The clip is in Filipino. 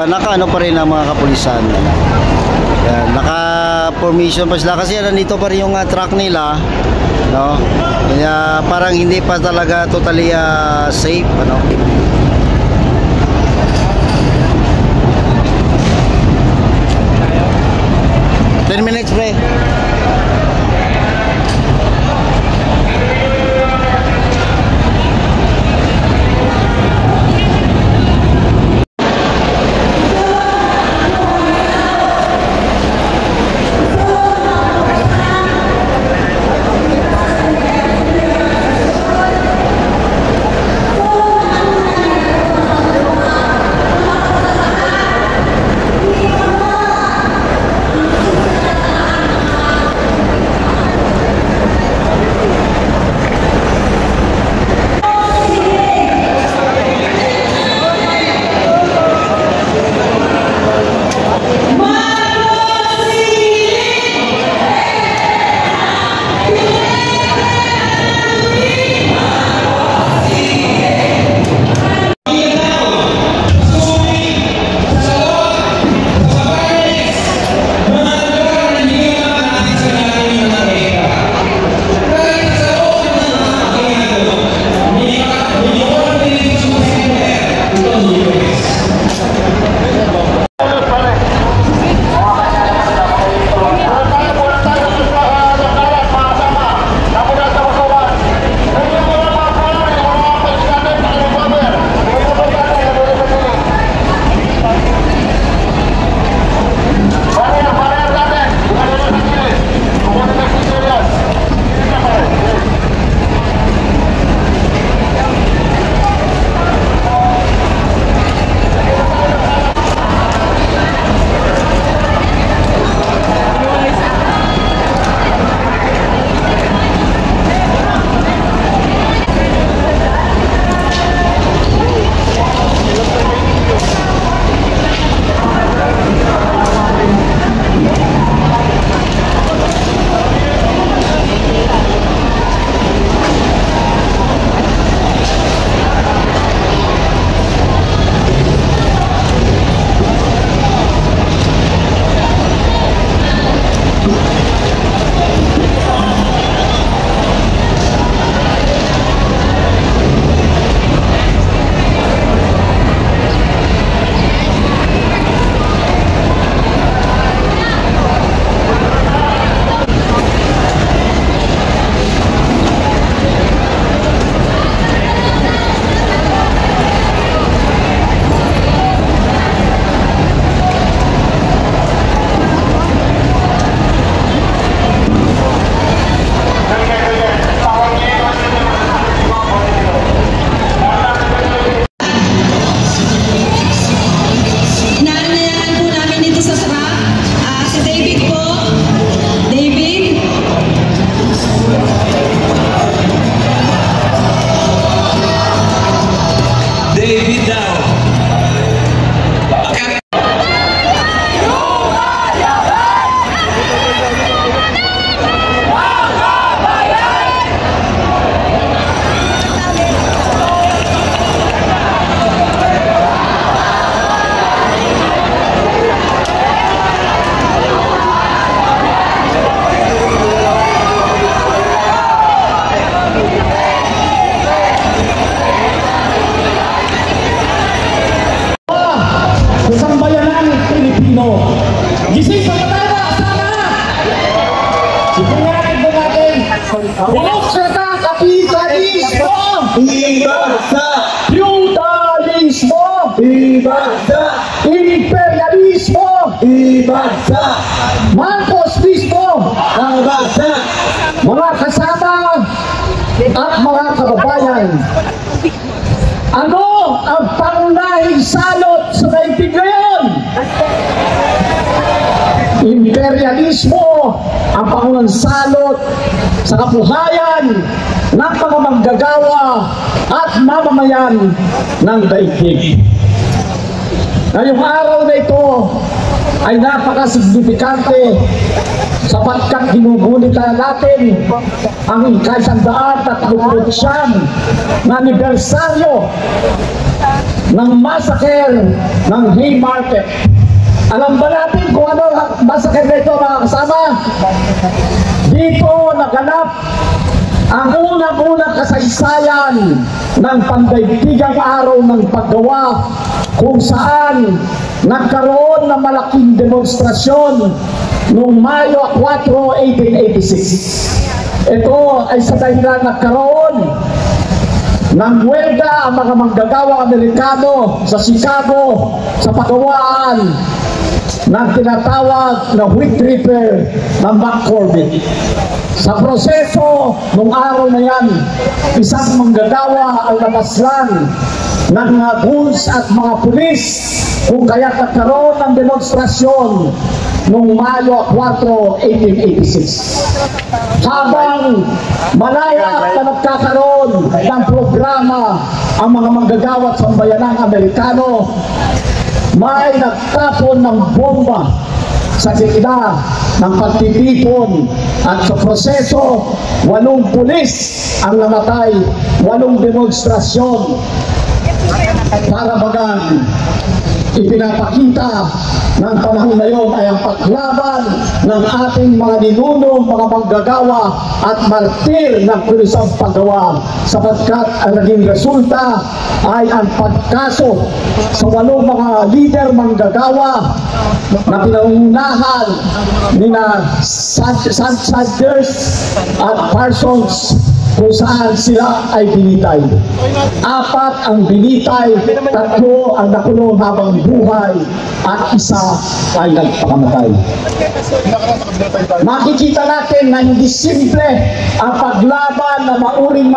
Naka-ano pa rin ang mga kapulisan. Yan, naka-formation pa sila kasi nandito pa rin yung truck nila, no? Kaya parang hindi pa talaga totally safe, ano? Ten minutes, pre. Gising sa matama, sana! Sige nga, ito natin. Walok sa kapitalismo! Ibasa! Feudalismo! Ibasa! Imperialismo! Ibasa! Marcos mismo! Ang basa! Mga kasama at mga kababayan, ano ang pangunahing salot sa daigdig ngayon? Imperialismo ang pangunahing salot sa kabuhayan ng mga manggagawa at mamamayan ng daigdig. Ngayong araw na ito ay napakasignifikante sapagkat ginugunita natin ang ika-139 na anibersaryo ng massacre ng Haymarket. Alam ba natin kung ano ang massacre nito, mga kasama? Dito naganap ang unang-unang kasaysayan ng pandaigdigang araw ng paggawa, kung saan nagkaroon ng malaking demonstrasyon noong Mayo 4, 1886. Ito ay sa dahilan nagkaroon ng huelga ang mga manggagawang Amerikano sa Chicago sa paggawaan ng tinatawag na Wheat Reaper ng McCormick. Sa proseso ng araw na yan, isang manggagawa ang napaslan ng mga goons at mga pulis, kung kaya nagkaroon ng demonstrasyon noong Mayo 4, 1886. Habang malaya na nagkakaroon ng programa ang mga manggagawa at sambayanang Amerikano, may nagtapon ng bomba sa gitna ng pagtitipon, at sa proseso 8 pulis ang namatay, 8 demonstrasyon. Para bagang ipinapakita ng panahon na yon ay ang paglaban ng ating mga ninuno, mga manggagawa at martir ng pulisang paggawa, sapagkat ang naging resulta ay ang pagkaso sa 8 mga leader manggagawa na pinangunahan ni Sanders at Parsons, kung saan sila ay binitay. 4 ang binitay, 3 ang nakulong habang buhay, at 1 ay nagpakamatay. Makikita natin na hindi simple ang paglaban na mauring